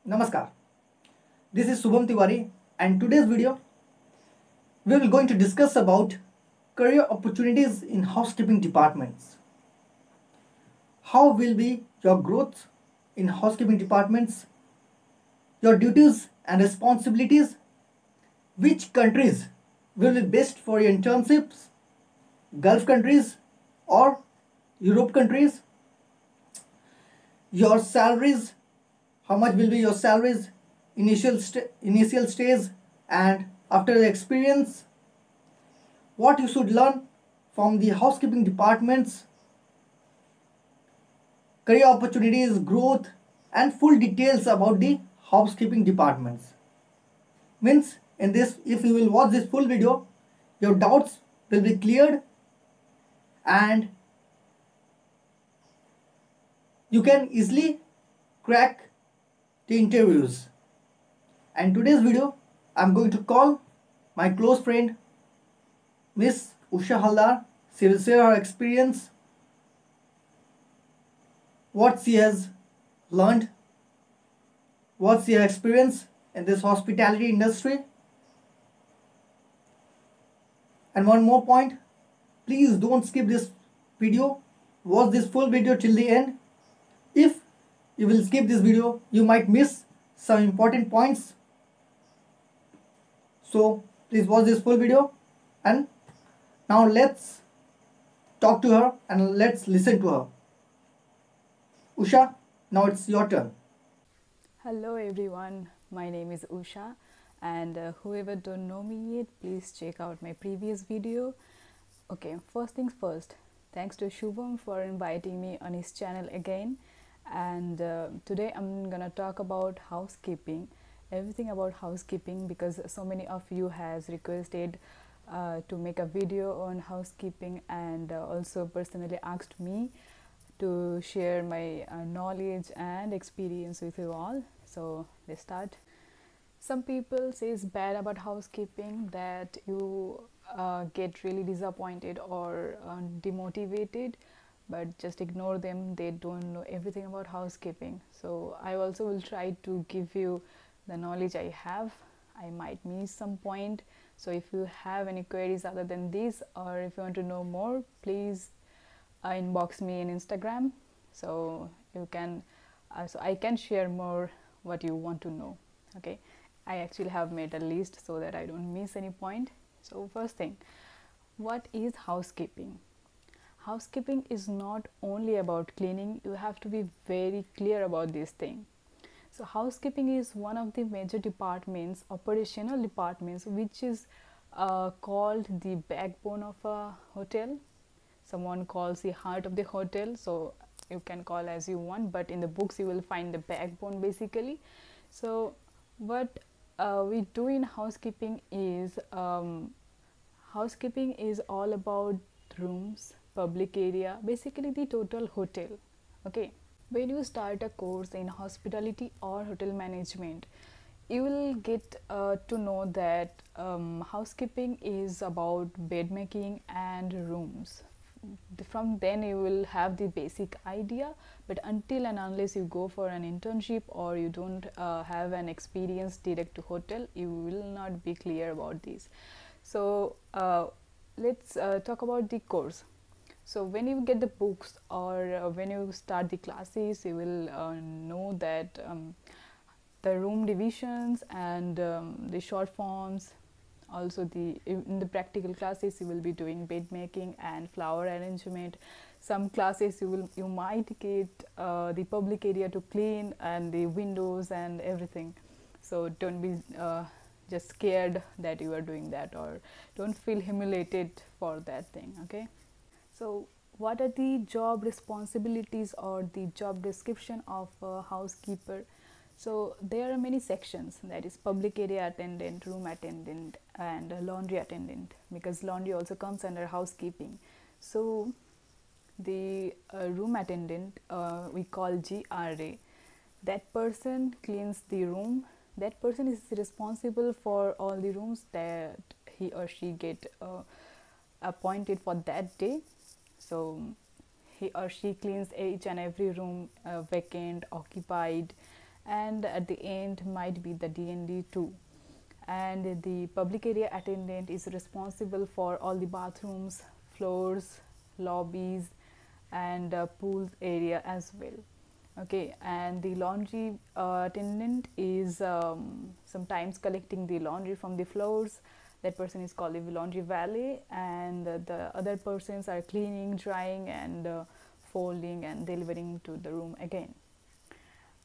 Namaskar. This is Shubhamtiwary, and today's video we will going to discuss about career opportunities in housekeeping departments. How will be your growth in housekeeping departments, your duties and responsibilities, which countries will be best for your internships, Gulf countries or Europe countries, your salaries, how much will be your salaries, initial stage and after the experience, what you should learn from the housekeeping departments, career opportunities, growth and full details about the housekeeping departments. Means in this, if you will watch this full video, your doubts will be cleared and you can easily crack the interviews. And today's video I'm going to call my close friend Miss Usha Haldar. She will share her experience, what she has learned, what she has experienced in this hospitality industry. And one more point, please don't skip this video, watch this full video till the end. If you will skip this video, you might miss some important points. So please watch this full video, and now let's talk to her and let's listen to her. Usha, now it's your turn. Hello everyone, my name is Usha, and whoever don't know me yet, please check out my previous video. Okay, first things first, thanks to Shubham for inviting me on his channel again. And today I'm gonna talk about housekeeping, everything about housekeeping, because so many of you has requested to make a video on housekeeping, and also personally asked me to share my knowledge and experience with you all. So let's start. Some people say it's bad about housekeeping, that you get really disappointed or demotivated, but just ignore them, they don't know everything about housekeeping. So I also will try to give you the knowledge I have. I might miss some point, so if you have any queries other than this, or if you want to know more, please inbox me in Instagram, so you can so I can share more what you want to know. Okay, I actually have made a list so that I don't miss any point. So first thing, what is housekeeping? Housekeeping is not only about cleaning, you have to be very clear about this thing. So housekeeping is one of the major departments, operational departments, which is called the backbone of a hotel. Someone calls the heart of the hotel, so you can call as you want, but in the books you will find the backbone basically. So what we do in housekeeping is all about rooms, public area, basically the total hotel. Okay, when you start a course in hospitality or hotel management, you will get to know that housekeeping is about bed making and rooms. From then you will have the basic idea, but until and unless you go for an internship or you don't have an experience direct to hotel, you will not be clear about this. So let's talk about the course. So when you get the books, or when you start the classes, you will know that the room divisions and the short forms. Also in the practical classes you will be doing bed making and flower arrangement. Some classes you might get the public area to clean and the windows and everything. So don't be just scared that you are doing that, or don't feel humiliated for that thing. Okay, so what are the job responsibilities or the job description of a housekeeper? So there are many sections, that is public area attendant, room attendant and laundry attendant, because laundry also comes under housekeeping. So the room attendant, we call GRA. That person cleans the room. That person is responsible for all the rooms that he or she get appointed for that day. So he or she cleans each and every room, vacant, occupied, and at the end might be the D&D too. And the public area attendant is responsible for all the bathrooms, floors, lobbies, and pool area as well. Okay, and the laundry attendant is sometimes collecting the laundry from the floors. That person is called the laundry valet, and the other persons are cleaning, drying, and folding and delivering to the room again.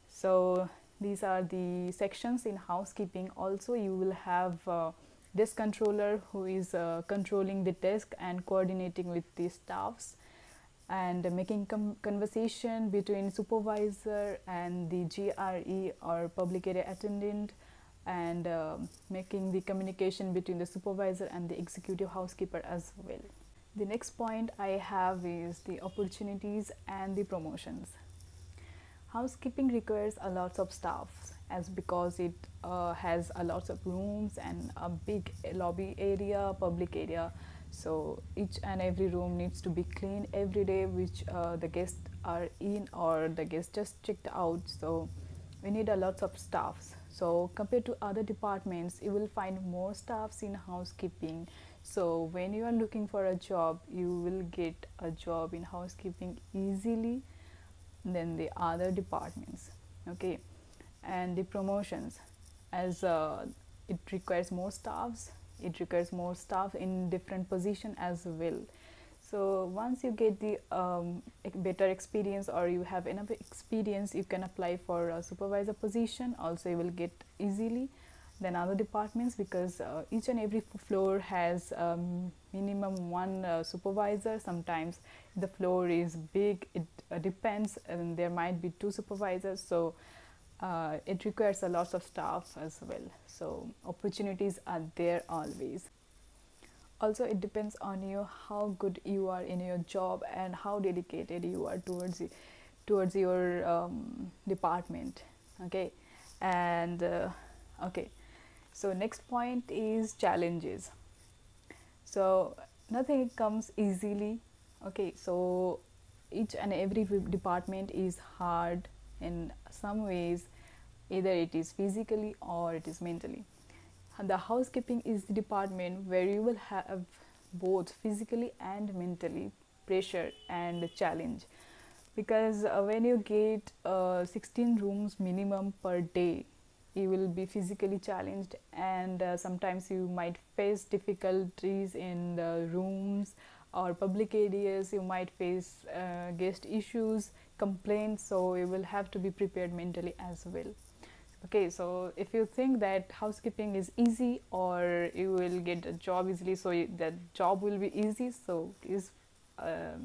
So these are the sections in housekeeping. Also, you will have desk controller who is controlling the desk and coordinating with the staffs, and making conversation between supervisor and the GRE or public area attendant, and making the communication between the supervisor and the executive housekeeper as well. The next point I have is the opportunities and the promotions. Housekeeping requires a lot of staff, as because it has a lot of rooms and a big lobby area, public area. So each and every room needs to be cleaned every day, which the guests are in or the guests just checked out. So we need a lot of staffs. So compared to other departments, you will find more staffs in housekeeping. So when you are looking for a job, you will get a job in housekeeping easily than the other departments. Okay, and the promotions, as it requires more staffs, it requires more staff in different position as well. So once you get the better experience, or you have enough experience, you can apply for a supervisor position. Also you will get easily than other departments, because each and every floor has minimum one supervisor. Sometimes the floor is big, it depends, and there might be two supervisors. So it requires a lot of staff as well. So opportunities are there always. Also it depends on you how good you are in your job and how dedicated you are towards your department. Okay, and okay, so next point is challenges. So nothing comes easily. Okay, so each and every department is hard in some ways, either it is physically or it is mentally. And the housekeeping is the department where you will have both physically and mentally pressure and challenge, because when you get 16 rooms minimum per day, you will be physically challenged, and sometimes you might face difficulties in the rooms or public areas. You might face guest issues, complaints, so you will have to be prepared mentally as well. Okay, so if you think that housekeeping is easy or you will get a job easily, so that job will be easy, so please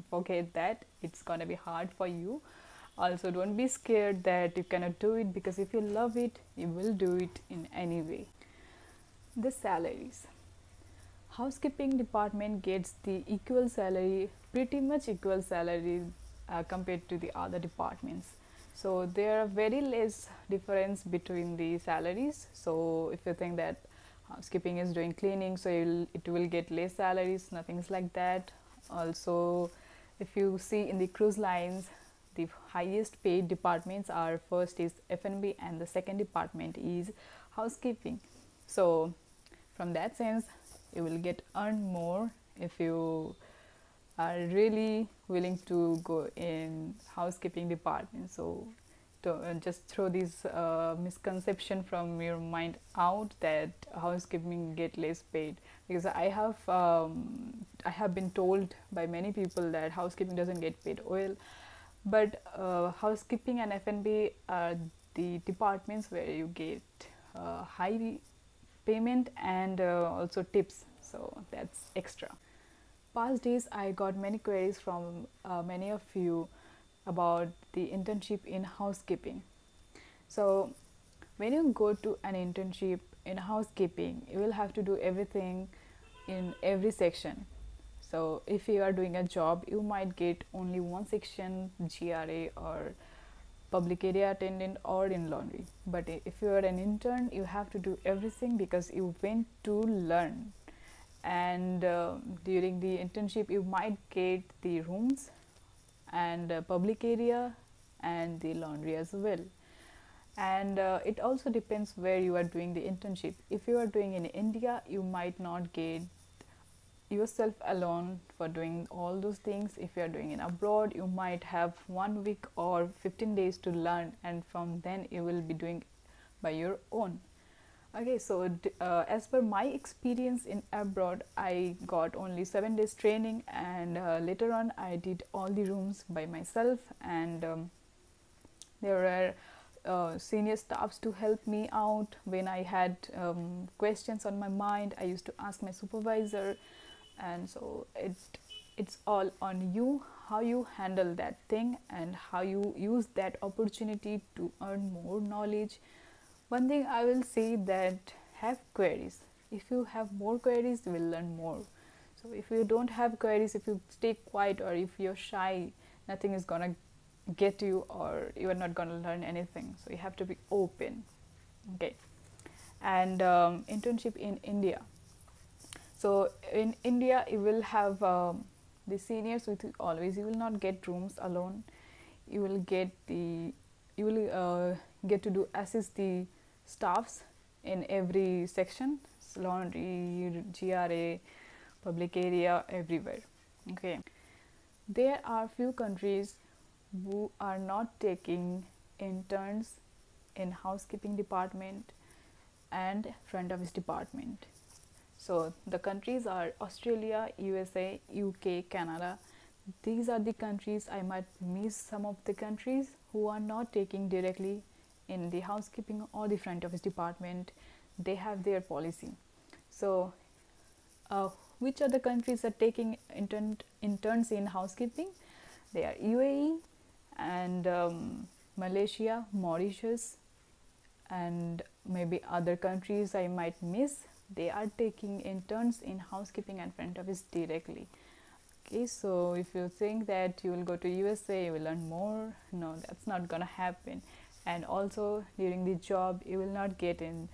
forget that. It's gonna be hard for you. Also, don't be scared that you cannot do it, because if you love it, you will do it in any way. The salaries. Housekeeping department gets the equal salary, pretty much equal salary compared to the other departments. So there are very less difference between the salaries. So if you think that housekeeping is doing cleaning, so it will get less salaries, nothing's like that. Also, if you see in the cruise lines, the highest paid departments are, first is F&B and the second department is housekeeping. So from that sense, you will get earned more if you are really willing to go in housekeeping department. So just throw this misconception from your mind out that housekeeping get less paid, because I have been told by many people that housekeeping doesn't get paid well, but housekeeping and F&B are the departments where you get high payment and also tips, so that's extra. Past days I got many queries from many of you about the internship in housekeeping. So when you go to an internship in housekeeping, you will have to do everything in every section. So if you are doing a job, you might get only one section, GRA or public area attendant or in laundry. But if you are an intern, you have to do everything, because you went to learn. And during the internship, you might get the rooms and public area and the laundry as well. And it also depends where you are doing the internship. If you are doing in India, you might not get yourself alone for doing all those things. If you are doing in abroad, you might have 1 week or 15 days to learn, and from then you will be doing by your own. Okay, so as per my experience in abroad, I got only 7 days training, and later on I did all the rooms by myself, and there were senior staffs to help me out when I had questions on my mind. I used to ask my supervisor, and so it's all on you how you handle that thing and how you use that opportunity to earn more knowledge. One thing I will say, that have queries. If you have more queries, you will learn more. So if you don't have queries, if you stay quiet or if you're shy, nothing is gonna get you, or you are not gonna learn anything. So you have to be open. Okay. And internship in India. So in India, you will have the seniors with you always. You will not get rooms alone. You will get get to do assist the staffs in every section, laundry, GRA, public area, everywhere. Okay. There are few countries who are not taking interns in housekeeping department and front office department. So the countries are Australia, USA, UK, Canada. These are the countries. I might miss some of the countries who are not taking directly in the housekeeping or the front office department. They have their policy. So which other countries are taking interns in housekeeping? They are UAE and Malaysia, Mauritius, and maybe other countries I might miss. They are taking interns in housekeeping and front office directly. Okay, so if you think that you will go to USA, you will learn more, no, that's not gonna happen. And also during the job, you will not get in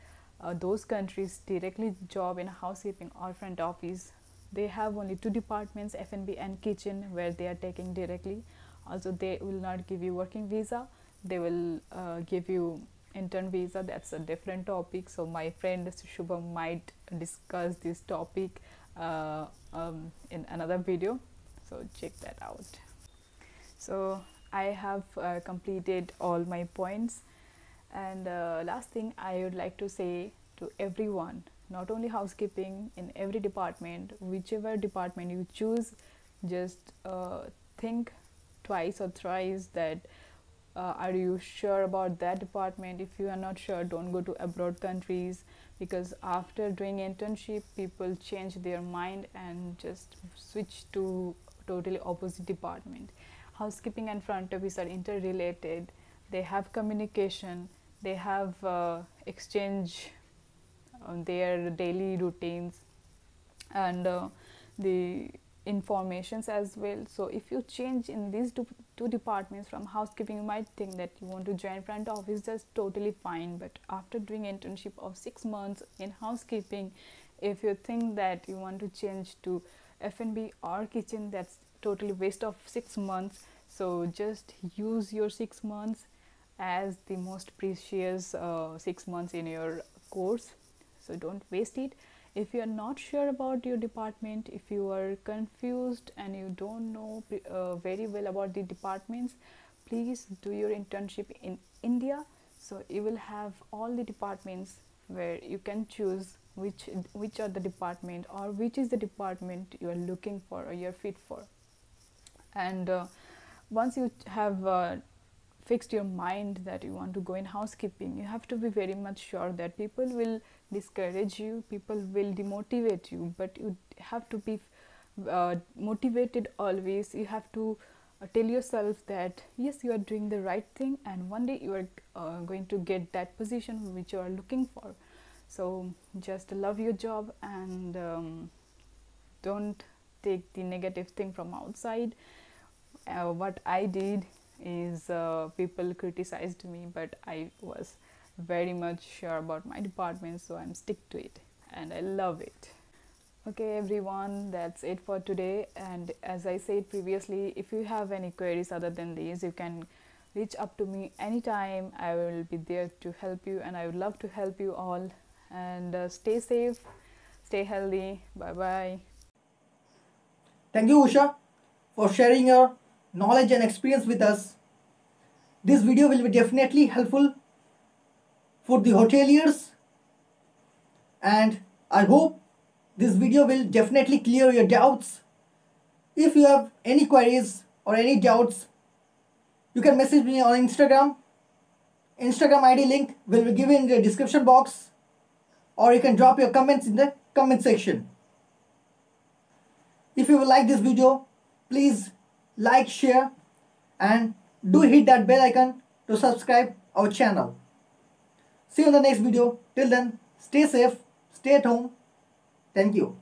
those countries directly job in housekeeping or front office. They have only two departments, F&B and kitchen, where they are taking directly. Also, they will not give you working visa. They will give you intern visa. That's a different topic. So my friend Shubham might discuss this topic in another video. So check that out. So I have completed all my points. And last thing I would like to say to everyone, not only housekeeping, in every department, whichever department you choose, just think twice or thrice that are you sure about that department. If you are not sure, don't go to abroad countries, because after doing internship, people change their mind and just switch to totally opposite department. Housekeeping and front office are interrelated. They have communication, they have exchange on their daily routines and the informations as well. So if you change in these two departments from housekeeping, you might think that you want to join front office. That's totally fine, but after doing internship of 6 months in housekeeping, if you think that you want to change to F&B or kitchen, that's totally waste of 6 months. So just use your 6 months as the most precious 6 months in your course. So don't waste it. If you are not sure about your department, if you are confused and you don't know very well about the departments, please do your internship in India. So you will have all the departments where you can choose which are the department or which is the department you are looking for or you are fit for. And once you have fixed your mind that you want to go in housekeeping, you have to be very much sure that people will discourage you, people will demotivate you, but you have to be motivated always. You have to tell yourself that yes, you are doing the right thing, and one day you are going to get that position which you are looking for. So just love your job and don't take the negative thing from outside. What I did is people criticized me, but I was very much sure about my department, so I'm stick to it and I love it. Okay everyone, that's it for today. And as I said previously, if you have any queries other than these, you can reach up to me anytime. I will be there to help you, and I would love to help you all. And stay safe, stay healthy. Bye bye. Thank you, Usha, for sharing your knowledge and experience with us. This video will be definitely helpful for the hoteliers, and I hope this video will definitely clear your doubts. If you have any queries or any doubts, you can message me on Instagram. Instagram ID link will be given in the description box, or you can drop your comments in the comment section. If you will like this video, please like, share, and do hit that bell icon to subscribe our channel. See you in the next video. Till then, stay safe, stay at home. Thank you.